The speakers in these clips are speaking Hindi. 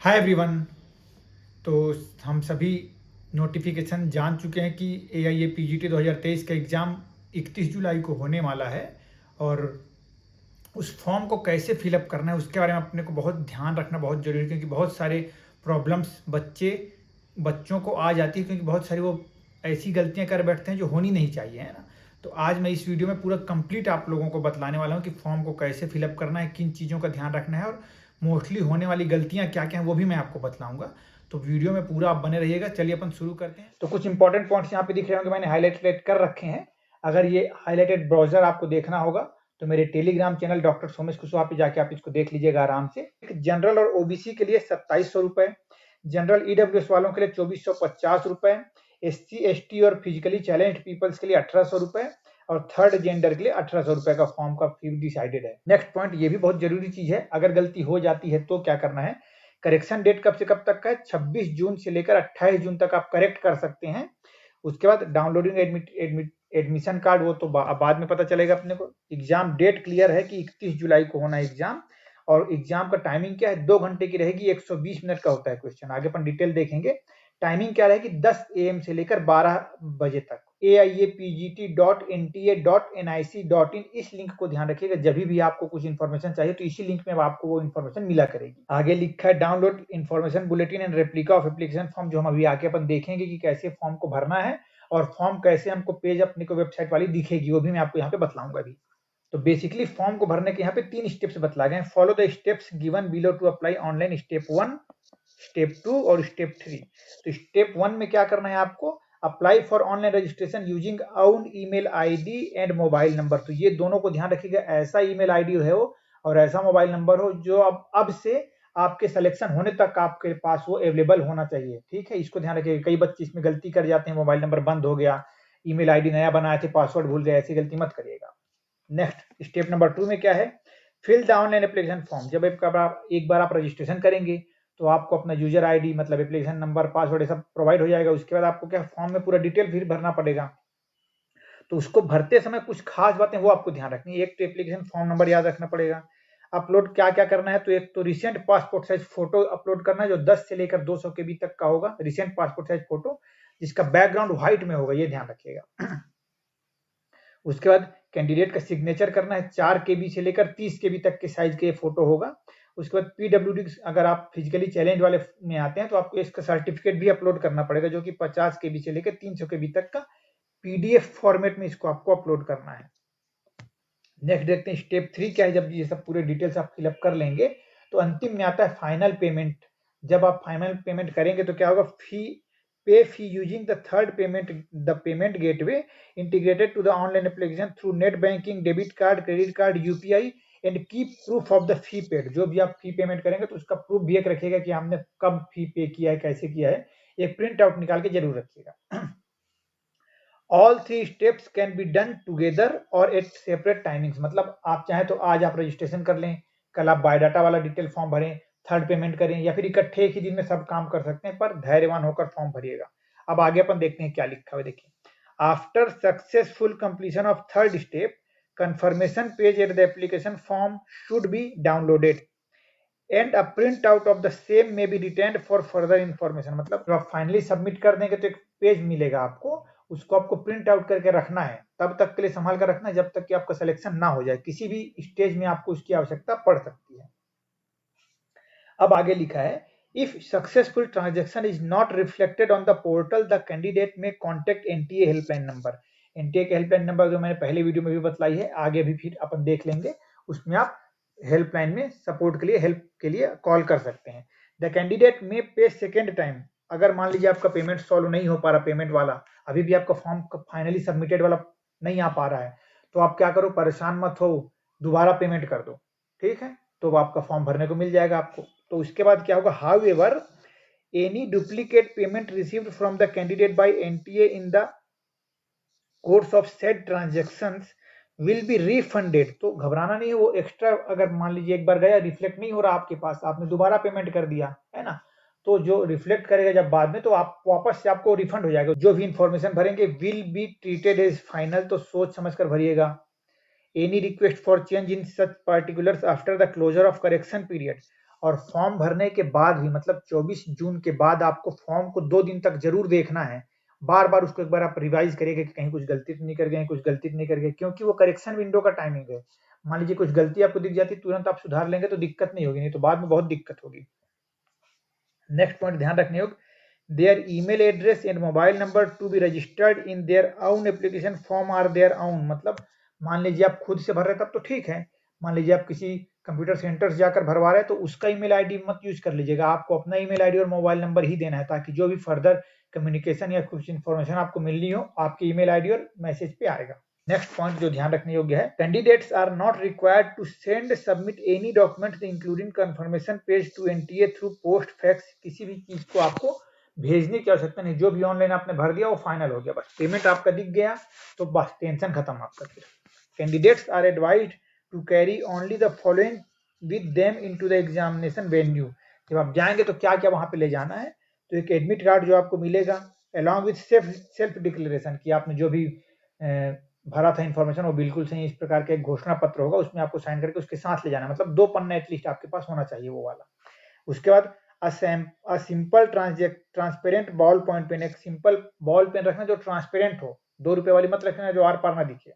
Hi everyone. तो हम सभी नोटिफिकेशन जान चुके हैं कि AIA PGT 2023 का एग्ज़ाम 31 जुलाई को होने वाला है और उस फॉर्म को कैसे फिलअप करना है उसके बारे में अपने को बहुत ध्यान रखना बहुत ज़रूरी है, क्योंकि बहुत सारे प्रॉब्लम्स बच्चों को आ जाती है, क्योंकि बहुत सारी वो ऐसी गलतियां कर बैठते हैं जो होनी नहीं चाहिए, है ना। तो आज मैं इस वीडियो में पूरा कंप्लीट आप लोगों को बतलाने वाला हूँ कि फॉर्म को कैसे फिलअप करना है, किन चीज़ों का ध्यान रखना है और मोस्टली होने वाली गलतियाँ क्या क्या हैं वो भी मैं आपको बतलाऊंगा। तो वीडियो में पूरा आप बने रहिएगा। चलिए अपन शुरू करते हैं। तो कुछ इंपॉर्टेंट पॉइंट्स यहाँ पे दिख रहे होंगे, मैंने हाईलाइट कर रखे हैं। अगर ये हाईलाइटेड ब्राउजर आपको देखना होगा तो मेरे Telegram channel doctor Somesh Kushwaha पे जाके आप इसको देख लीजिएगा आराम से। जनरल और ओबीसी के लिए 2700 रुपए, जनरल ईडब्ल्यूएस वालों के लिए 2450 रुपए, SC ST और फिजिकली चैलेंज्ड पीपल्स के लिए 1800 रुपए और थर्ड जेंडर के लिए 1800 रुपए का फॉर्म का फी डिसाइडेड है। नेक्स्ट पॉइंट, ये भी बहुत जरूरी चीज है, अगर गलती हो जाती है तो क्या करना है। करेक्शन डेट कब से कब तक का है? 26 जून से लेकर 28 जून तक आप करेक्ट कर सकते हैं। उसके बाद डाउनलोडिंग एडमिशन कार्ड वो तो बाद में पता चलेगा अपने को। एग्जाम डेट क्लियर है कि 31 जुलाई को होना है एग्जाम, और एग्जाम का टाइमिंग क्या है? 2 घंटे की रहेगी, 120 मिनट का होता है क्वेश्चन। आगे अपन डिटेल देखेंगे। टाइमिंग क्या रहेगी? 10 AM से लेकर 12 बजे तक। aiapgt.nta.nic.in इस लिंक को ध्यान रखिएगा, जब भी आपको कुछ इन्फॉर्मेशन चाहिए तो इसी लिंक में आपको वो इन्फॉर्मेशन मिला करेगी। आगे लिखा है download information bulletin and replica of application form, जो हम अभी आके अपन देखेंगे कि कैसे फॉर्म को भरना है और फॉर्म कैसे हमको पेज अपने को वेबसाइट वाली दिखेगी, वो भी मैं आपको यहाँ पे बतलाऊंगा अभी। तो बेसिकली फॉर्म को भरने के यहाँ पे 3 स्टेप्स बतला गए हैं। Follow the steps given below to apply online, step 1, step 2 और स्टेप 3। तो स्टेप 1 में क्या करना है आपको? Apply for online registration using own email ID and mobile number. तो ये दोनों को ध्यान रखिएगा, ऐसा ईमेल आईडी है वो और ऐसा मोबाइल नंबर हो जो अब से आपके सिलेक्शन होने तक आपके पास वो अवेलेबल होना चाहिए। ठीक है, इसको ध्यान रखिएगा। कई बच्चे इसमें गलती कर जाते हैं, मोबाइल नंबर बंद हो गया, ईमेल आईडी नया बनाए थे, पासवर्ड भूल गए, ऐसी गलती मत करिएगा। नेक्स्ट स्टेप नंबर 2 में क्या है? Fill the online application form. जब एक बार आप रजिस्ट्रेशन करेंगे तो आपको अपना यूजर आईडी मतलब एप्लीकेशन नंबर पासवर्ड ये सब प्रोवाइड हो जाएगा। उसके बाद आपको क्या फॉर्म में पूरा डिटेल फिर भरना पड़ेगा। तो उसको भरते समय कुछ खास बातें वो आपको ध्यान रखनी है। एक तो एप्लीकेशन फॉर्म नंबर याद रखना पड़ेगा। अपलोड क्या क्या करना है? तो एक तो recent passport size photo upload करना है, जो 10 से लेकर 200 के बीच तक का होगा। रिसेंट पासपोर्ट साइज फोटो जिसका बैकग्राउंड व्हाइट में होगा, ये ध्यान रखिएगा। उसके बाद कैंडिडेट का सिग्नेचर करना है, 4 KB से लेकर 30 KB तक के साइज के फोटो होगा। उसके बाद PWD, अगर आप फिजिकली चैलेंज वाले में आते हैं तो आपको इसका सर्टिफिकेट भी अपलोड करना पड़ेगा, जो कि 50 KB से लेकर 300 KB तक का PDF फॉर्मेट में इसको आपको अपलोड करना है। नेक्स्ट देखते हैं स्टेप 3 क्या है। जब ये सब पूरे डिटेल्स आप फिलअप कर लेंगे तो अंतिम में आता है फाइनल पेमेंट। जब आप फाइनल पेमेंट करेंगे तो क्या होगा? Pay fee using the third payment gateway integrated to the online application through net banking, debit card, credit card, UPI and keep proof of the fee paid. जो भी आप फी पेमेंट करेंगे तो उसका प्रूफ भी एक रखिएगा कि हमने कब फी पे किया है, कैसे किया है। एक प्रिंट आउट निकाल के जरूर रखिएगा। All 3 steps can be done together और एट सेपरेट टाइमिंग्स। मतलब आप चाहें तो आज आप रजिस्ट्रेशन कर लें, कल आप बायोडाटा वाला डिटेल फॉर्म भरें, थर्ड पेमेंट करें, या फिर इकट्ठे एक ही दिन में सब काम कर सकते हैं, पर धैर्यवान होकर फॉर्म भरिएगा। अब आगे अपन देखते हैं क्या लिखा हुआ। देखिए, after successful completion of third step, confirmation page at the application form should be downloaded and a print out of the same may be retained for further information। मतलब जब आप फाइनली सबमिट कर देंगे तो एक पेज मिलेगा आपको, उसको आपको प्रिंट आउट करके रखना है, तब तक के लिए संभाल कर रखना है जब तक कि आपका सिलेक्शन ना हो जाए। किसी भी स्टेज में आपको उसकी आवश्यकता पड़ सकती है। अब आगे लिखा है, if successful transaction is not reflected on the portal the candidate में contact NTA helpline number. NTA के हेल्पलाइन नंबर जो मैंने पहले वीडियो में भी बतलाई है, आगे भी फिर अपन देख लेंगे। उसमें आप हेल्पलाइन में सपोर्ट के लिए, हेल्प के लिए कॉल कर सकते हैं। द कैंडिडेट में पे सेकेंड टाइम। अगर मान लीजिए आपका पेमेंट सॉल्व नहीं हो पा रहा, पेमेंट वाला अभी भी आपका फॉर्म फाइनली सबमिटेड वाला नहीं आ पा रहा है, तो आप क्या करो, परेशान मत हो, दोबारा पेमेंट कर दो। ठीक है, तो आपका फॉर्म भरने को मिल जाएगा आपको। तो उसके बाद क्या होगा? However any duplicate payment received from the candidate by NTA in the course of said transactions will be refunded. तो घबराना नहीं है, वो एक्स्ट्रा अगर मान लीजिए एक बार गया, रिफ्लेक्ट नहीं हो रहा आपके पास, आपने दोबारा पेमेंट कर दिया है ना, तो जो रिफ्लेक्ट करेगा जब बाद में, तो आप वापस से आपको रिफंड हो जाएगा। जो भी इंफॉर्मेशन भरेंगे will be treated as final, तो सोच समझ कर भरिएगा। Any request for change in such particulars after the closure of correction period, और फॉर्म भरने के बाद भी मतलब 24 जून के बाद आपको फॉर्म को 2 दिन तक जरूर देखना है। बार-बार उसको एक बार आप रिवाइज़ करिएगा कि कहीं कुछ गलती तो नहीं कर गए, कुछ गलती तो नहीं कर गए, क्योंकि वो करेक्शन विंडो का टाइमिंग है। मान लीजिए कुछ गलती आपको दिख जाती है, तुरंत आप सुधार लेंगे तो दिक्कत नहीं होगी, नहीं तो बाद में बहुत दिक्कत होगी। नेक्स्ट पॉइंट ध्यान रखने योग्य, their email address and mobile number to be registered in their own application form are their own। मतलब मान लीजिए आप खुद से भर रहे तब तो ठीक है, मान लीजिए आप किसी कंप्यूटर सेंटर से जाकर भरवा रहे हैं तो उसका ईमेल आईडी मत यूज कर लीजिएगा, आपको अपना ईमेल आईडी और मोबाइल नंबर ही देना है, ताकि जो भी फर्दर कम्युनिकेशन या कुछ इन्फॉर्मेशन आपको मिलनी हो आपके ईमेल आईडी और मैसेज पे आएगा। नेक्स्ट पॉइंट जो ध्यान रखने योग्य है, candidates are not required to send submit any document including confirmation page to NTA through post fax. किसी भी चीज को आपको भेजने की आवश्यकता नहीं, जो भी ऑनलाइन आपने भर दिया वो फाइनल हो गया, बस पेमेंट आपका दिख गया तो बस टेंशन खत्म आपका। फिर candidates are advised to carry only the following with them into the examination venue. जब आप जाएंगे तो क्या क्या वहां पे ले जाना है, तो एक एडमिट कार्ड जो आपको मिलेगा अलॉन्ग विद सेल्फ डिक्लेरेशन कि आपने जो भी भरा था इन्फॉर्मेशन वो बिल्कुल सही, इस प्रकार का एक घोषणा पत्र होगा, उसमें आपको साइन करके उसके साथ ले जाना, मतलब 2 पन्ना एटलीस्ट आपके पास होना चाहिए वो वाला। उसके बाद a simple transparent ball point pen, एक सिंपल बॉल पेन रखना जो ट्रांसपेरेंट हो, 2 रुपए वाली मत रखना जो आर पार ना दिखे।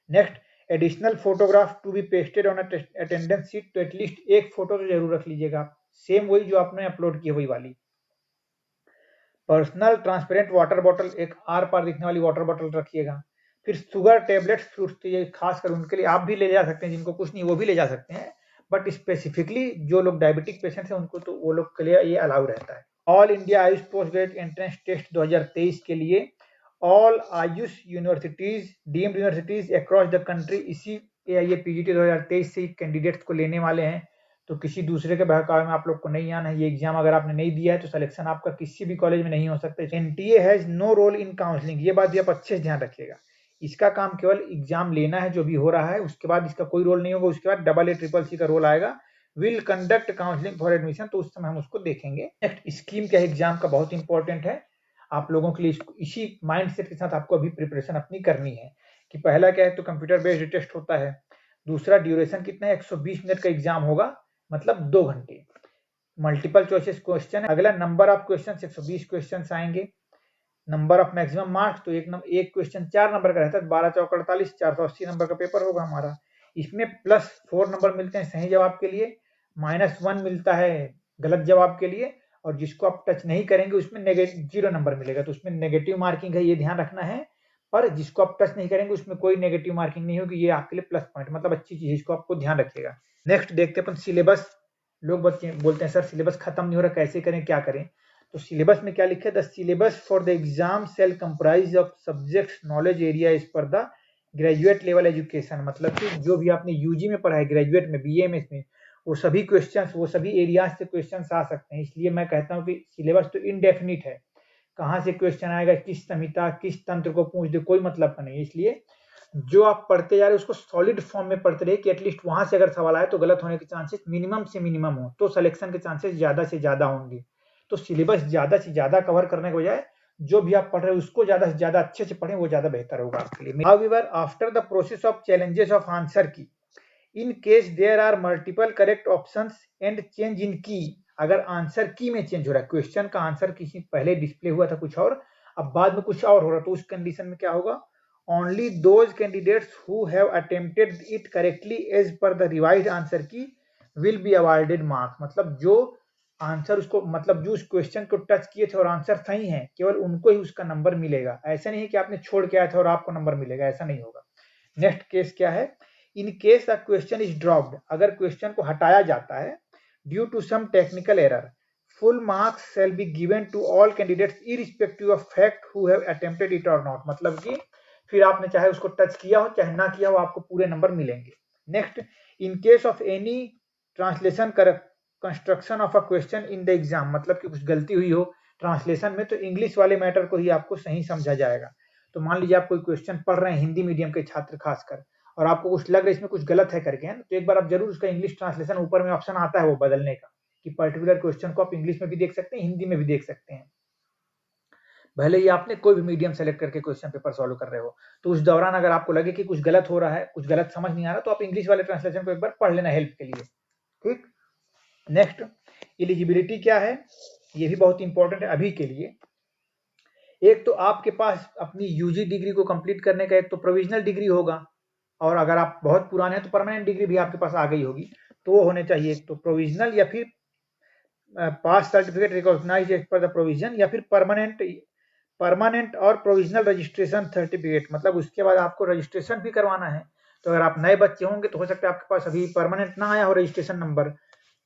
Next, additional photograph to be pasted on attendance sheet, तो एटलीस्ट एक फोटो तो जरूर रख लीजिएगा, सेम वही जो आपने अपलोड की वही वाली। पर्सनल ट्रांसपेरेंट वाटर बॉटल, एक आर पार दिखने वाली वाटर बॉटल रखिएगा। फिर शुगर टेबलेट्स, फ्रूट्स, तो ये खासकर उनके लिए आप भी ले जा सकते हैं, जिनको कुछ नहीं वो भी ले जा सकते हैं, बट स्पेसिफिकली जो लोग डायबिटिक पेशेंट हैं उनको तो वो लोग के लिए ये अलाउ रहता है। All India AYUSH post graduate entrance test 2023 के लिए all AYUSH universities deemed universities across the country इसी AIA PGT 2023 से कैंडिडेट्स को लेने वाले हैं, तो किसी दूसरे के बहकावे में आप लोग को नहीं आना है। ये एग्जाम अगर आपने नहीं दिया है तो सिलेक्शन आपका किसी भी कॉलेज में नहीं हो सकता। NTA has no role in counselling, ये बात भी आप अच्छे से ध्यान रखिएगा, इसका काम केवल एग्जाम लेना है जो भी हो रहा है, उसके बाद इसका कोई रोल नहीं होगा। उसके बाद AA CCC का रोल आएगा, will conduct counselling for admission, तो उस समय हम उसको देखेंगे। नेक्स्ट, स्कीम क्या एग्जाम का बहुत इंपॉर्टेंट है आप लोगों के लिए, इसी माइंडसेट के साथ आपको अभी प्रिपरेशन अपनी करनी है कि पहला क्या है तो कंप्यूटर बेस्ड टेस्ट होता है, दूसरा ड्यूरेशन कितना है 120 मिनट का एग्जाम होगा, मतलब 2 घंटे। मल्टीपल चॉइसेस क्वेश्चन है, अगला नंबर ऑफ क्वेश्चन 120 क्वेश्चन आएंगे। नंबर ऑफ मैक्सिमम मार्क्स, तो एक क्वेश्चन 4 नंबर का रहता है, 12 चौक 48, 480 नंबर का पेपर होगा हमारा। इसमें +4 नंबर मिलते हैं सही जवाब के लिए, -1 मिलता है गलत जवाब के लिए, और जिसको आप टच नहीं करेंगे उसमें 0 नंबर मिलेगा, तो उसमें नेगेटिव मार्किंग है, ये ध्यान रखना है। पर जिसको आप टच नहीं करेंगे उसमें कोई नेगेटिव मार्किंग नहीं होगी, ये आपके लिए प्लस पॉइंट, मतलब अच्छी चीज, इसको आपको ध्यान रखिएगा। नेक्स्ट देखते हैं अपन सिलेबस। लोग बच्चे बोलते हैं सर सिलेबस खत्म नहीं हो रहा, कैसे करें क्या करें, तो सिलेबस में क्या लिखा है, the syllabus for the exam shall comprise of subjects knowledge area is per the graduate level education, मतलब कि जो भी आपने यूजी में पढ़ा है, ग्रेजुएट में, BA में, वो सभी क्वेश्चंस, वो सभी एरियाज से क्वेश्चंस आ सकते हैं। इसलिए मैं कहता हूँ कि सिलेबस तो इनडेफिनिट है, कहाँ से क्वेश्चन आएगा, किस संहिता किस तंत्र को पूछ दे, कोई मतलब का नहीं। इसलिए जो आप पढ़ते जा रहे हैं उसको सॉलिड फॉर्म में पढ़ते रहिए कि एटलीस्ट वहां से अगर सवाल आए तो गलत होने के चांसेस मिनिमम से मिनिमम हो, तो सिलेक्शन के चांसेस ज्यादा से ज्यादा होंगे। तो सिलेबस ज्यादा से ज्यादा कवर करने के बजाय जो भी आप पढ़ रहे हैं उसको ज्यादा से ज्यादा अच्छे से पढ़ें, वो ज्यादा बेहतर होगा आपके लिए। However after the process of challenges of answer key, in case there are multiple correct options and change in key, अगर आंसर की में चेंज हो रहा है, क्वेश्चन का आंसर किसी पहले डिस्प्ले हुआ था कुछ और, अब बाद में कुछ और हो रहा है, तो उस कंडीशन में क्या होगा, only those candidates who have attempted it correctly as per the revised answer key will be awarded marks, मतलब जो आंसर उसको, मतलब जो उस क्वेश्चन को टच किए थे और आंसर सही है, केवल उनको ही उसका नंबर मिलेगा। ऐसा नहीं है कि आपने छोड़ के आया था और आपको नंबर मिलेगा, ऐसा नहीं होगा। नेक्स्ट केस क्या है, in case the question is dropped, अगर क्वेश्चन को हटाया जाता है due to some technical error, full marks shall be given to all candidates irrespective of fact who have attempted it or not, मतलब कि फिर आपने चाहे उसको टच किया हो चाहे ना किया हो, आपको पूरे नंबर मिलेंगे। Next, in case of any translation construction of a question in the exam, मतलब कि कुछ गलती हुई हो ट्रांसलेशन में, तो इंग्लिश वाले मैटर को ही आपको सही समझा जाएगा। तो मान लीजिए आप कोई क्वेश्चन पढ़ रहे हैं, हिंदी मीडियम के छात्र खासकर, और आपको कुछ लग रहा है इसमें कुछ गलत है करके, है ना, तो एक बार आप जरूर उसका इंग्लिश ट्रांसलेशन, ऊपर में ऑप्शन आता है वो बदलने का, कि पर्टिकुलर क्वेश्चन को आप इंग्लिश में भी देख सकते हैं, हिंदी में भी देख सकते हैं, भले ही आपने कोई भी मीडियम सेलेक्ट करके क्वेश्चन पेपर सॉल्व कर रहे हो। तो उस दौरान अगर आपको लगे कि कुछ गलत हो रहा है, कुछ गलत समझ नहीं आ रहा, तो आप इंग्लिश वाले ट्रांसलेशन को एक बार पढ़ लेना हेल्प के लिए, ठीक। नेक्स्ट, एलिजिबिलिटी क्या है, ये भी बहुत इंपॉर्टेंट है अभी के लिए। एक तो आपके पास अपनी यूजी डिग्री को कंप्लीट करने का एक तो प्रोविजनल डिग्री होगा, और अगर आप बहुत पुराने हैं तो परमानेंट डिग्री भी आपके पास आ गई होगी, तो वो होने चाहिए। एक तो प्रोविजनल या फिर pass certificate recognized as per the provision, या फिर परमानेंट और प्रोविजनल रजिस्ट्रेशन सर्टिफिकेट, मतलब उसके बाद आपको रजिस्ट्रेशन भी करवाना है। तो अगर आप नए बच्चे होंगे तो हो सकता है आपके पास अभी परमानेंट ना आया हो रजिस्ट्रेशन नंबर,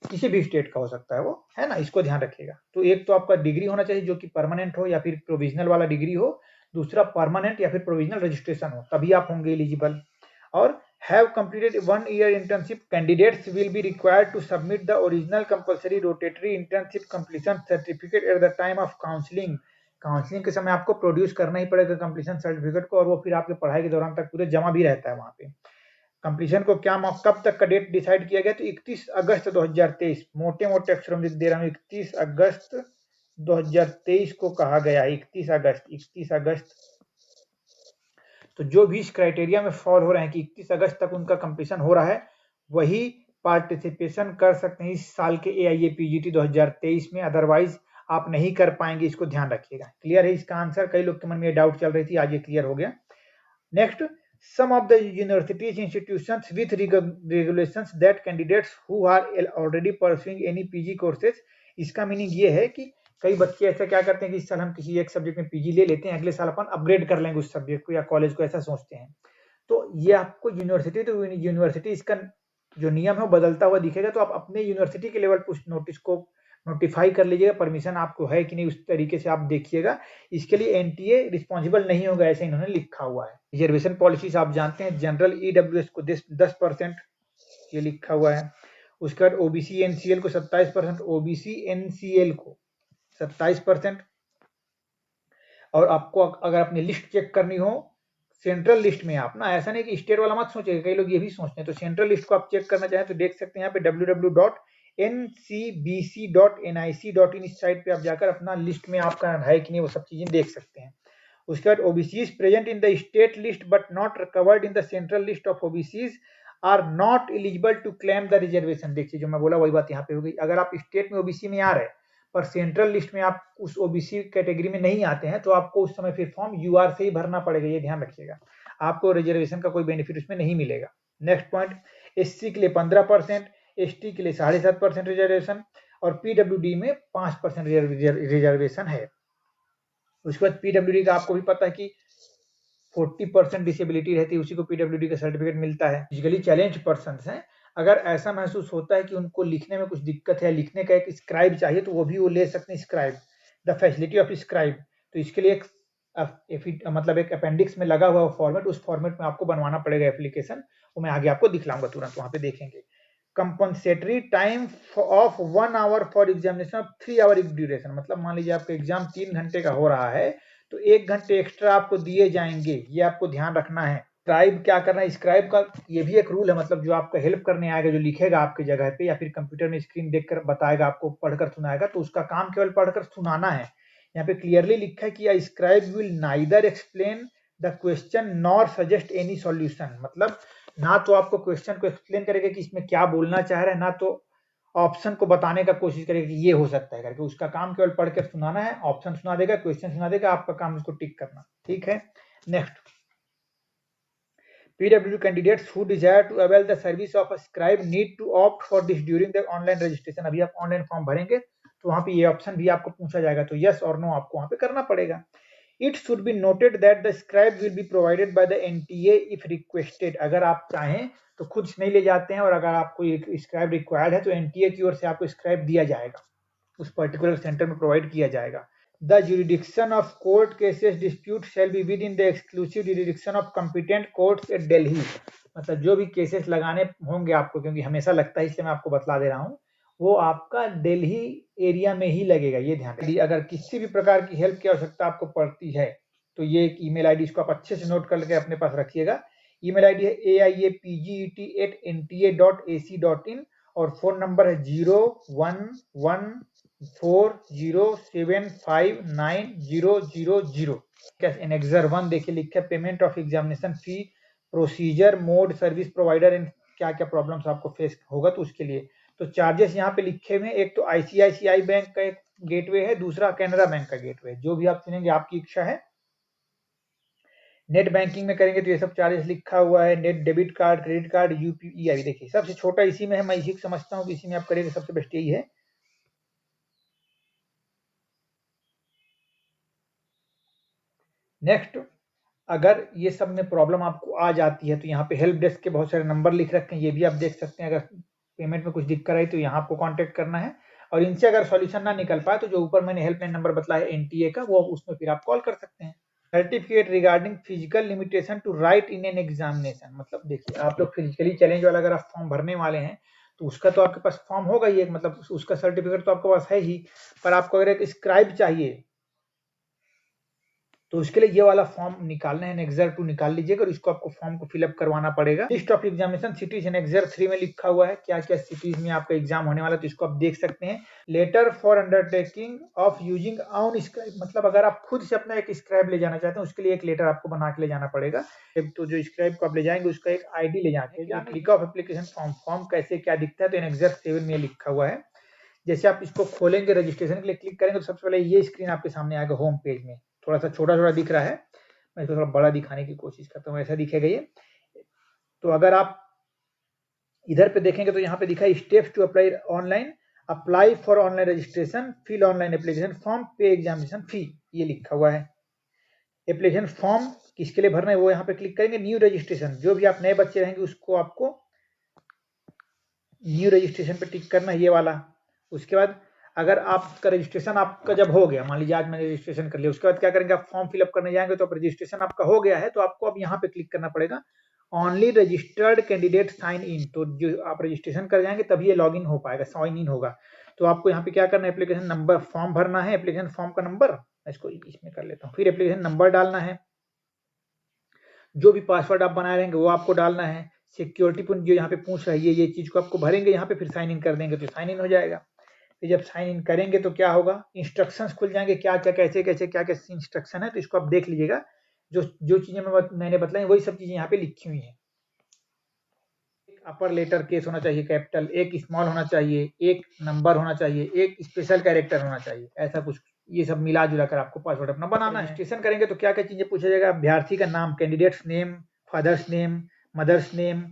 किसी भी स्टेट का हो सकता है वो, है ना, इसको ध्यान रखिएगा। तो एक तो आपका डिग्री होना चाहिए जो कि परमानेंट हो या फिर प्रोविजनल वाला डिग्री हो, दूसरा परमानेंट या फिर प्रोविजनल रजिस्ट्रेशन हो, तभी आप होंगे एलिजिबल। और have completed 1 year internship, candidates will be required to submit the original compulsory rotatory internship completion certificate at the time of counseling। Counselling के समय आपको प्रोड्यूस करना ही पड़ेगा कंप्लीशन सर्टिफिकेट को, और वो फिर आपके पढ़ाई के दौरान तक पूरे जमा भी रहता है वहाँ पे। कंप्लीशन को क्या कब तक का डेट डिसाइड किया गया, तो 31 अगस्त 2023, मोटे मोटे अक्षरों में दे रहा हूँ, 31 अगस्त 2023 को कहा गया है। 31 अगस्त। तो जो भी इस क्राइटेरिया में फॉल हो रहे हैं कि 31 अगस्त तक उनका कंप्लीशन हो रहा है, वही पार्टिसिपेशन कर सकते हैं इस साल के AIA-PGT 2023 में, अदरवाइज आप नहीं कर पाएंगे, इसको ध्यान रखिएगा। क्लियर है इसका आंसर? कई लोग के मन में डाउट चल रही थी, आज ये क्लियर हो गया। Next, some of the universities institutions with regulations that candidates who are already pursuing any PG courses, इसका मीनिंग ये है कि कई बच्चे ऐसा क्या करते हैं कि इस साल हम किसी एक सब्जेक्ट में पीजी ले लेते हैं, अगले साल अपन अपग्रेड कर लेंगे उस सब्जेक्ट को या कॉलेज को, ऐसा सोचते हैं। तो ये आपको यूनिवर्सिटी टू यूनिवर्सिटी इसका जो नियम है वो बदलता हुआ दिखेगा, तो आप अपने यूनिवर्सिटी के लेवल पर उस नोटिस को नोटिफाई कर लीजिएगा, परमिशन आपको है कि नहीं, उस तरीके से आप देखिएगा। इसके लिए एनटीए रिस्पॉन्सिबल नहीं होगा, ऐसे इन्होंने लिखा हुआ है। रिजर्वेशन पॉलिसीज आप जानते हैं, जनरल ईडब्ल्यूएस को 10% ये लिखा हुआ है। उसके बाद ओबीसी एनसीएल को 27%, ओबीसी एनसीएल को 27%। और आपको अगर अपनी लिस्ट चेक करनी हो सेंट्रल लिस्ट में, आप ना ऐसा नहीं कि स्टेट वाला मत सोचिएगा, कई लोग ये भी सोचते हैं। तो सेंट्रल लिस्ट को आप चेक करना चाहें तो देख सकते हैं यहाँ पे www.ncbc.nic.in, इस साइट पे आप जाकर अपना लिस्ट में आपका है कि नहीं वो सब चीजें देख सकते हैं। उसके बाद OBCs present in the state list but not covered in the central list of OBCs are not eligible to claim the reservation. देखिए जो मैं बोला वही बात यहाँ पे हो गई। अगर आप स्टेट में ओबीसी में आ रहे हैं पर सेंट्रल लिस्ट में आप उस ओबीसी कैटेगरी में नहीं आते हैं, तो आपको उस समय फिर फॉर्म यूआर से ही भरना पड़ेगा, ये ध्यान रखिएगा। आपको रिजर्वेशन का कोई बेनिफिट उसमें नहीं मिलेगा। नेक्स्ट पॉइंट, एससी के लिए 15%, एसटी के लिए 7.5% रिजर्वेशन, और पीडब्ल्यूडी में 5% रिजर्वेशन है। उसके बाद पीडब्ल्यूडी का आपको भी पता है कि 40% डिसेबिलिटी रहती है, उसी को पीडब्ल्यूडी का सर्टिफिकेट मिलता है। फिजिकली चैलेंज पर्सन हैं, अगर ऐसा महसूस होता है कि उनको लिखने में कुछ दिक्कत है, लिखने का एक स्क्राइब चाहिए, तो वो भी वो ले सकते हैं scribe, the facility of scribe. तो इसके लिए मतलब एक अपेंडिक्स में लगा हुआ फॉर्मेट, उस फॉर्मेट में आपको बनवाना पड़ेगा एप्लीकेशन, वो मैं आगे आपको दिखलाऊंगा तुरंत, वहां पे देखेंगे। Compensatory time of 1 hour for examination of 3 hour duration, मतलब मान लीजिए आपका एग्जाम 3 घंटे का हो रहा है तो 1 घंटे एक्स्ट्रा आपको दिए जाएंगे, ये आपको ध्यान रखना है। स्क्राइब क्या करना है, स्क्राइब का ये भी एक रूल है, मतलब जो आपका हेल्प करने आएगा, जो लिखेगा आपकी जगह पे या फिर कंप्यूटर में स्क्रीन देखकर बताएगा, आपको पढ़कर सुनाएगा, तो उसका काम केवल पढ़कर सुनाना है। यहाँ पे क्लियरली लिखा है कि scribe will neither explain the question nor suggest any solution, मतलब ना तो आपको क्वेश्चन को एक्सप्लेन करेगा कि इसमें क्या बोलना चाह रहा है, ना तो ऑप्शन को बताने का कोशिश करेगा कि ये हो सकता है करके। उसका काम केवल पढ़ के सुनाना है, ऑप्शन सुना देगा, क्वेश्चन सुना देगा, आपका काम इसको टिक करना, ठीक है। Next, PW candidates who desire to avail the service of a scribe need to opt for this during the online registration। अभी आप ऑनलाइन फॉर्म भरेंगे तो वहां पे ये ऑप्शन भी आपको पूछा जाएगा, तो यस और नो आपको वहां पे करना पड़ेगा। It should be noted that the scribe will be provided by the NTA if requested। अगर आप चाहें तो खुद नहीं ले जाते हैं, और अगर आपको स्क्राइब रिक्वायर्ड है तो एनटीए की ओर से आपको स्क्राइब दिया जाएगा, उस पर्टिकुलर सेंटर में प्रोवाइड किया जाएगा। The jurisdiction of court cases dispute shall be within the exclusive jurisdiction of competent courts at Delhi। मतलब जो भी केसेस लगाने होंगे आपको, क्योंकि हमेशा लगता है इसलिए मैं आपको बतला दे रहा हूँ, वो आपका दिल्ली एरिया में ही लगेगा, ये ध्यान रखिए। अगर किसी भी प्रकार की हेल्प की आवश्यकता आपको पड़ती है तो ये एक ईमेल आईडी, इसको आप अच्छे से नोट करके अपने पास रखिएगा। ईमेल आईडी है aiapget@nta.ac.in और फोन नंबर है 0114075900। एनेक्सर 1 देखिए लिखा है payment of examination fee, procedure, mode, service provider and क्या क्या प्रॉब्लम्स आपको फेस होगा तो उसके लिए। तो चार्जेस यहाँ पे लिखे हुए हैं, एक तो आईसीआईसीआई बैंक का एक गेटवे है, दूसरा कैनरा बैंक का गेटवे है, जो भी आप चुनेंगे आपकी इच्छा है। नेट बैंकिंग में करेंगे तो ये सब चार्जेस लिखा हुआ है, net debit card, credit card, UPI. देखिए सबसे छोटा इसी में है, मैं इसी को समझता हूँ कि इसी में आप करेंगे सबसे बेस्ट यही है। नेक्स्ट, अगर ये सब में प्रॉब्लम आपको आ जाती है तो यहाँ पे हेल्प डेस्क के बहुत सारे नंबर लिख रखे हैं, ये भी आप देख सकते हैं। अगर पेमेंट में कुछ दिक्कत आई तो यहाँ आपको कांटेक्ट करना है, और इनसे अगर सॉल्यूशन ना निकल पाए तो जो ऊपर मैंने हेल्पलाइन नंबर बताया एनटीए का, वो उसमें फिर आप कॉल कर सकते हैं। Certificate regarding physical limitation to write in an examination, मतलब देखिए आप लोग फिजिकली चैलेंज वाला अगर आप फॉर्म भरने वाले हैं तो उसका तो आपके पास फॉर्म होगा ही एक, मतलब उसका सर्टिफिकेट तो आपके पास है ही, पर आपको अगर एक स्क्राइब चाहिए तो उसके लिए ये वाला फॉर्म निकालना है, एनेक्सर 2 निकाल लीजिएगा और इसको आपको फॉर्म को फिलअप करवाना पड़ेगा। List of examination cities annexure 3 में लिखा हुआ है क्या क्या सिटीज में आपका एग्जाम होने वाला है, तो इसको आप देख सकते हैं। Letter for undertaking of using on scribe, मतलब अगर आप खुद से अपना एक स्क्राइब ले जाना चाहते हैं उसके लिए एक लेटर आपको बना के ले जाना पड़ेगा। तो जो स्क्राइब को आप ले जाएंगे उसका एक आईडी ले जाके, click of application form, form कैसे क्या दिखता है तो एनेक्सर 7 में लिखा हुआ है। जैसे आप इसको खोलेंगे रजिस्ट्रेशन के लिए क्लिक करेंगे तो सबसे पहले ये स्क्रीन आपके सामने आएगा होम पेज में, थोड़ा सा छोटा छोटा दिख रहा है, मैं इसको थोड़ा बड़ा दिखाने की कोशिश करता हूँ, ऐसा दिखेगा ये। तो अगर आप इधर पे देखेंगे तो यहाँ पे दिखा है steps to apply online, apply for online registration, fill online application form, pay examination fee, ये लिखा हुआ है। एप्लीकेशन फॉर्म किसके लिए भरना है वो यहाँ पे क्लिक करेंगे। न्यू रजिस्ट्रेशन, जो भी आप नए बच्चे रहेंगे उसको आपको न्यू रजिस्ट्रेशन पे टिक करना है, ये वाला। उसके बाद अगर आपका रजिस्ट्रेशन आपका जब हो गया, मान लीजिए आज मैंने रजिस्ट्रेशन कर लिया, उसके बाद क्या करेंगे आप फॉर्म फिलअप करने जाएंगे तो रजिस्ट्रेशन आपका हो गया है तो आपको अब यहाँ पे क्लिक करना पड़ेगा only registered candidate sign in, तो जो आप रजिस्ट्रेशन कर जाएंगे तभी ये लॉग इन हो पाएगा, साइन इन होगा। तो आपको यहाँ पे क्या करना है, एप्लीकेशन नंबर फॉर्म भरना है, एप्लीकेशन फॉर्म का नंबर इसको इसमें कर लेता हूँ, फिर एप्लीकेशन नंबर डालना है, जो भी पासवर्ड आप बनाए रहेंगे वो आपको डालना है, सिक्योरिटी पिन जो यहाँ पे पूछ रहा है ये चीज को आपको भरेंगे यहाँ पे, फिर साइन इन कर देंगे तो साइन इन हो जाएगा। फिर जब साइन इन करेंगे तो क्या होगा, इंस्ट्रक्शंस खुल जाएंगे, क्या क्या कैसे कैसे क्या क्या इंस्ट्रक्शन है, तो इसको आप देख लीजिएगा। जो जो चीजें मैंने बताई वही सब चीजें यहाँ पे लिखी हुई है। अपर लेटर केस होना चाहिए कैपिटल, एक स्मॉल होना चाहिए, एक नंबर होना चाहिए, एक स्पेशल कैरेक्टर होना चाहिए, ऐसा कुछ ये सब मिला जुला कर आपको पासवर्ड अपना बनाना है। रजिस्ट्रेशन करेंगे तो क्या क्या चीजें पूछा जाएगा, अभ्यर्थी का नाम, candidate's name, father's name, mother's name,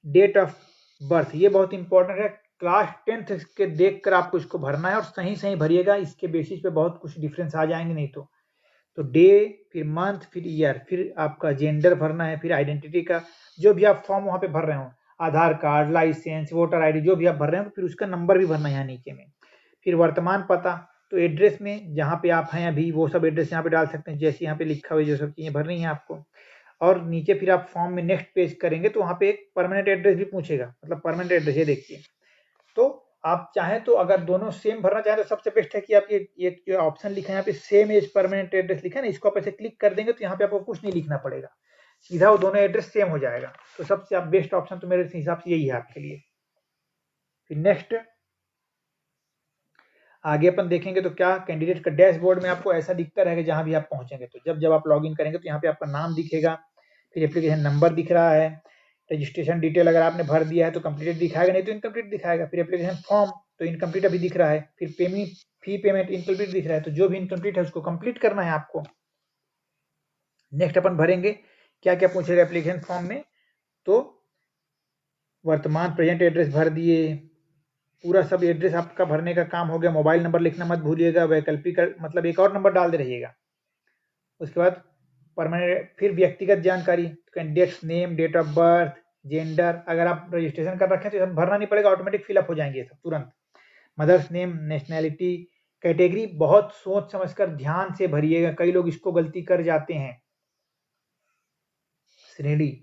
date of birth, ये बहुत इंपॉर्टेंट है, क्लास 10th के देख कर आपको इसको भरना है और सही सही भरिएगा, इसके बेसिस पे बहुत कुछ डिफरेंस आ जाएंगे नहीं तो डे, फिर मंथ, फिर ईयर, फिर आपका जेंडर भरना है, फिर आइडेंटिटी का जो भी आप फॉर्म वहां पे भर रहे हो, आधार कार्ड, लाइसेंस, वोटर आईडी जो भी आप भर रहे हो, फिर उसका नंबर भी भरना है यहाँ नीचे में। फिर वर्तमान पता, तो एड्रेस में जहाँ पे आप हैं अभी वो सब एड्रेस यहाँ पे डाल सकते हैं, जैसे यहाँ पे लिखा हुआ है जो सब चीजें भरनी है आपको। और नीचे फिर आप फॉर्म में नेक्स्ट पेज करेंगे तो वहाँ पे एक परमानेंट एड्रेस भी पूछेगा, मतलब परमानेंट एड्रेस, ये देखिए। तो आप चाहें तो अगर दोनों सेम भरना चाहें तो सबसे बेस्ट है कि आप ये जो ऑप्शन लिखा है यहाँ पे सेम एज परमानेंट एड्रेस लिखा है ना, इसको आप ऐसे क्लिक कर देंगे तो यहाँ पे आपको कुछ नहीं लिखना पड़ेगा, सीधा वो दोनों एड्रेस सेम हो जाएगा। तो सबसे आप बेस्ट ऑप्शन तो मेरे हिसाब से यही है आपके लिए। फिर नेक्स्ट आगे अपन देखेंगे तो क्या, कैंडिडेट का डैशबोर्ड में आपको ऐसा दिखता रहेगा जहां भी आप पहुंचेंगे, तो जब आप लॉगिन करेंगे तो यहाँ पे आपका नाम दिखेगा, फिर एप्लीकेशन नंबर दिख रहा है, रजिस्ट्रेशन डिटेल अगर आपने भर दिया है तो कंप्लीटेड दिखाएगा, नहीं तो इनकम्प्लीट दिखाएगा, फिर एप्लीकेशन फॉर्म तो इनकम्प्लीट अभी दिख रहा है, फिर पेमेंट फी पेमेंट इनकम्प्लीट दिख रहा है, तो जो भी इनकम्प्लीट है उसको कंप्लीट करना है आपको। नेक्स्ट अपन भरेंगे क्या क्या पूछेगा एप्लीकेशन फॉर्म में, तो वर्तमान प्रेजेंट एड्रेस भर दिए, पूरा सब एड्रेस आपका भरने का काम हो गया, मोबाइल नंबर लिखना मत भूलिएगा, वैकल्पिक मतलब एक और नंबर डाल दे रहिएगा। उसके बाद परमानेंट, फिर व्यक्तिगत जानकारी, candidate's name, date of birth, gender, अगर आप रजिस्ट्रेशन कर रखे हैं तो सब भरना नहीं पड़ेगा, ऑटोमेटिक फिलअप हो जाएंगे सब तुरंत। मदर्स नेम, नेशनैलिटी, कैटेगरी बहुत सोच समझकर ध्यान से भरिएगा, कई लोग इसको गलती कर जाते हैं, श्रेणी।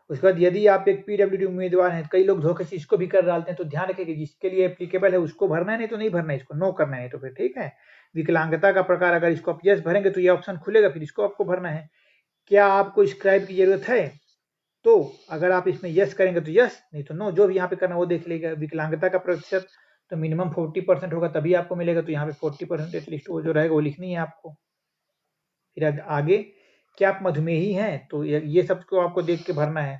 उसके बाद यदि आप एक पीडब्ल्यूडी उम्मीदवार हैं, कई लोग धोखे से इसको भी कर डालते हैं, तो ध्यान रखिए कि जिसके लिए एप्लीकेबल है उसको भरना है, नहीं तो नहीं भरना है, इसको नो करना है, तो फिर ठीक है। विकलांगता का प्रकार, अगर इसको आप यस भरेंगे तो ये ऑप्शन खुलेगा, फिर इसको आपको भरना है। क्या आपको स्क्राइब की जरूरत है, तो अगर आप इसमें यस करेंगे तो यस, नहीं तो नो, जो भी यहाँ पे करना वो देख लेगा। विकलांगता का प्रतिशत तो मिनिमम 40% होगा तभी आपको मिलेगा, तो यहाँ पे 40% एटलीस्ट वो जो रहेगा वो लिखनी है आपको। फिर आगे, क्या आप मधुमेही हैं, तो ये सबको आपको देख के भरना है।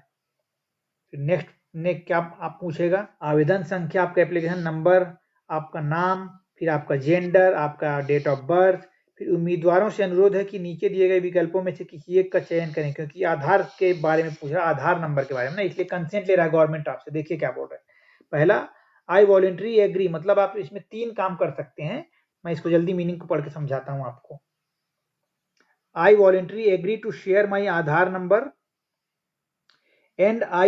फिर नेक्स्ट ने क्या आप पूछेगा, आवेदन संख्या, आपका एप्लीकेशन नंबर, आपका नाम, फिर आपका जेंडर, आपका डेट ऑफ बर्थ, फिर उम्मीदवारों से अनुरोध है कि नीचे दिए गए विकल्पों में से किसी एक का चयन करें, क्योंकि आधार के बारे में पूछ रहा है, आधार नंबर के बारे में ना, इसलिए कंसेंट ले रहा है गवर्नमेंट आपसे। देखिए क्या बोल रहे हैं। पहला, आई वॉलेंट्री एग्री, मतलब आप इसमें 3 काम कर सकते हैं। मैं इसको जल्दी मीनिंग को पढ़ के समझाता हूं आपको। I voluntary agree to share my Aadhaar number and I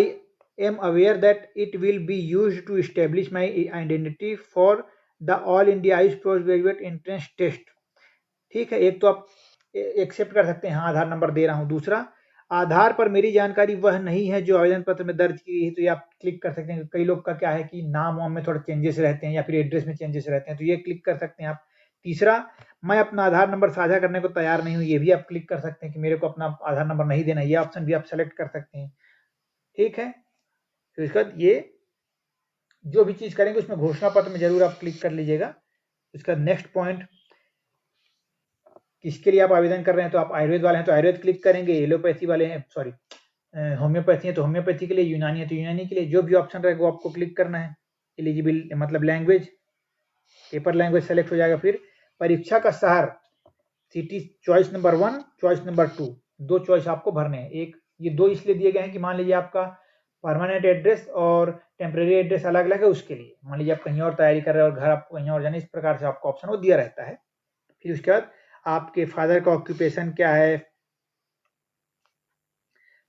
am aware that it will be used to establish my identity for the All India IELTS Postgraduate Entrance Test। ठीक है, एक तो आप एक्सेप्ट कर सकते हैं, हाँ आधार नंबर दे रहा हूँ। दूसरा, आधार पर मेरी जानकारी वह नहीं है जो आवेदन पत्र में दर्ज की गई है, तो ये आप क्लिक कर सकते हैं। कई लोग का क्या है कि नाम वाम में थोड़ा चेंजेस रहते हैं या फिर एड्रेस में चेंजेस रहते हैं, तो ये क्लिक कर सकते हैं आप। तीसरा, मैं अपना आधार नंबर साझा करने को तैयार नहीं हूँ, ये भी आप क्लिक कर सकते हैं कि मेरे को अपना आधार नंबर नहीं देना, ये ऑप्शन भी आप सेलेक्ट कर सकते हैं। ठीक है, तो इसके बाद ये जो भी चीज करेंगे उसमें घोषणा पत्र में जरूर आप क्लिक कर लीजिएगा। इसका नेक्स्ट पॉइंट, किसके लिए आप आवेदन कर रहे हैं, तो आप आयुर्वेद वाले हैं तो आयुर्वेद क्लिक करेंगे, एलोपैथी वाले हैं, सॉरी होम्योपैथी है तो होम्योपैथी के लिए, यूनानी है तो यूनानी के लिए, जो भी ऑप्शन रहेगा वो आपको क्लिक करना है। एलिजिबल मतलब लैंग्वेज, पेपर लैंग्वेज सेलेक्ट हो जाएगा। फिर परीक्षा का शहर, city choice number 1, choice number 2, 2 choice आपको भरने हैं। एक ये 2 इसलिए दिए गए हैं कि मान लीजिए आपका परमानेंट एड्रेस और टेम्परेरी एड्रेस अलग अलग है, उसके लिए मान लीजिए आप कहीं और तैयारी कर रहे हैं और घर आपको कहीं और जाना, इस प्रकार से आपको ऑप्शन वो दिया रहता है। फिर उसके बाद आपके फादर का ऑक्यूपेशन क्या है,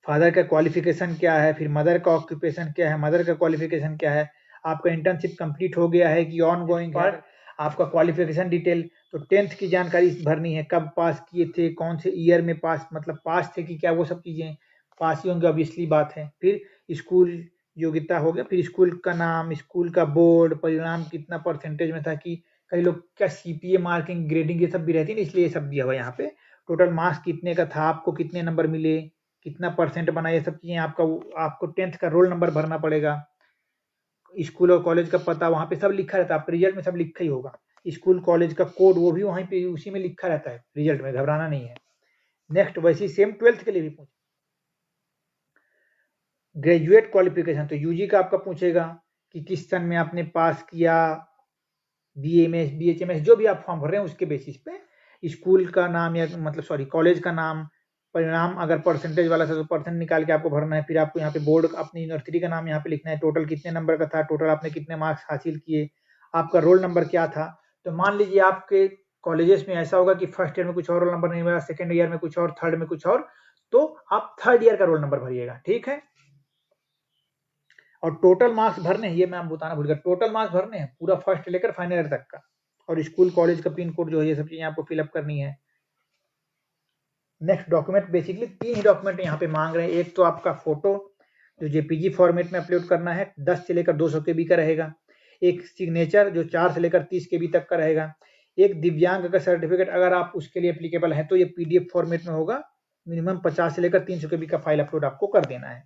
फादर का क्वालिफिकेशन क्या है, फिर मदर का ऑक्यूपेशन क्या है, मदर का क्वालिफिकेशन क्या है, आपका इंटर्नशिप कंप्लीट हो गया है कि ऑन गोइंग है, आपका क्वालिफिकेशन डिटेल, तो 10th की जानकारी भरनी है, कब पास किए थे, कौन से ईयर में पास, मतलब पास थे कि क्या, वो सब चीजें पास ही होंगे ऑब्वियसली बात है। फिर स्कूल योग्यता हो गया, फिर स्कूल का नाम, स्कूल का बोर्ड, परिणाम कितना परसेंटेज में था, कि कई लोग क्या सीपीए मार्किंग ग्रेडिंग ये सब भी रहती है ना, इसलिए ये सब दिया हुआ है यहाँ पे। टोटल मार्क्स कितने का था, आपको कितने नंबर मिले, कितना परसेंट बना, ये सब चीजें आपको 10th का रोल नंबर भरना पड़ेगा। स्कूल और कॉलेज का पता वहां पे सब लिखा रहता है, आपके रिजल्ट में सब लिखा ही होगा। स्कूल कॉलेज का कोड वो भी वहीं पे उसी में लिखा रहता है रिजल्ट में, घबराना नहीं है। नेक्स्ट, वैसे सेम 12th के लिए भी पूछ, ग्रेजुएट क्वालिफिकेशन, तो यूजी का आपका पूछेगा कि किस सन में आपने पास किया, बीएमएस बीएचएमएस जो भी आप फॉर्म भर रहे हैं उसके बेसिस पे स्कूल का नाम या मतलब सॉरी कॉलेज का नाम, परिणाम अगर परसेंटेज वाला था तो परसेंट निकाल के आपको भरना है। फिर आपको यहाँ पे बोर्ड अपनी यूनिवर्सिटी का नाम यहाँ पे लिखना है, टोटल कितने नंबर का था, टोटल आपने कितने मार्क्स हासिल किए, आपका रोल नंबर क्या था। तो मान लीजिए आपके कॉलेजेस में ऐसा होगा कि फर्स्ट ईयर में कुछ और रोल नंबर नहीं मिला, सेकेंड ईयर में कुछ और, थर्ड में कुछ और, तो आप थर्ड ईयर का रोल नंबर भरिएगा। ठीक है, और टोटल मार्क्स भरने हैं, ये मैं आपको बताना भूल गया, टोटल मार्क्स भरने हैं पूरा फर्स्ट लेकर फाइनल ईयर तक का, और स्कूल कॉलेज का पिन कोड जो है, ये सब चीजें आपको फिलअप करनी है। नेक्स्ट डॉक्यूमेंट, बेसिकली 3 ही डॉक्यूमेंट यहाँ पे मांग रहे हैं। एक तो आपका फोटो जो जेपीजी फॉर्मेट में अपलोड करना है, 10 से लेकर 200 केबी का रहेगा। एक सिग्नेचर जो 4 से लेकर 30 केबी तक का रहेगा। एक दिव्यांग का सर्टिफिकेट, अगर आप उसके लिए एप्लीकेबल है तो ये पीडीएफ फॉर्मेट में होगा। मिनिमम 50 से लेकर 300 केबी का फाइल अपलोड आपको कर देना है।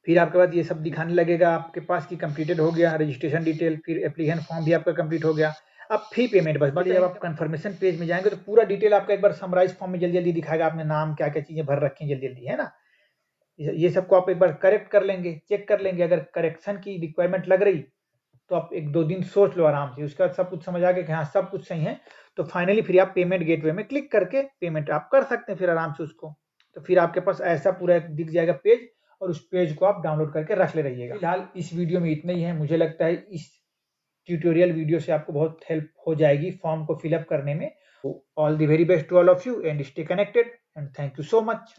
फिर आपके पास ये सब दिखाने लगेगा आपके पास कि कंप्लीटेड हो गया, रजिस्ट्रेशन डिटेल, फिर एप्लीकेशन फॉर्म भी आपका कंप्लीट हो गया। अब फी पेमेंट बस, जब आप कंफर्मेशन पेज में जाएंगे तो पूरा डिटेल आपका एक बार समराइज फॉर्म में जल्दी जल्दी दिखाएगा, आपने नाम क्या क्या चीजें भर रखी हैं जल्दी जल्दी, है ना। ये सबको आप एक बार करेक्ट कर लेंगे, चेक कर लेंगे, अगर करेक्शन की रिक्वायरमेंट लग रही तो आप 1-2 दिन सोच लो आराम से, उसके बाद सब कुछ समझ आ गया कि हाँ सब कुछ सही है, तो फाइनली फिर आप पेमेंट गेटवे में क्लिक करके पेमेंट आप कर सकते हैं फिर आराम से उसको। तो फिर आपके पास ऐसा पूरा दिख जाएगा पेज, और उस पेज को आप डाउनलोड करके रख ले रहिएगा। फिलहाल इस वीडियो में इतना ही है, मुझे लगता है इस ट्यूटोरियल वीडियो से आपको बहुत हेल्प हो जाएगी फॉर्म को फिलअप करने में। All the very best to all of you and stay connected and thank you so much.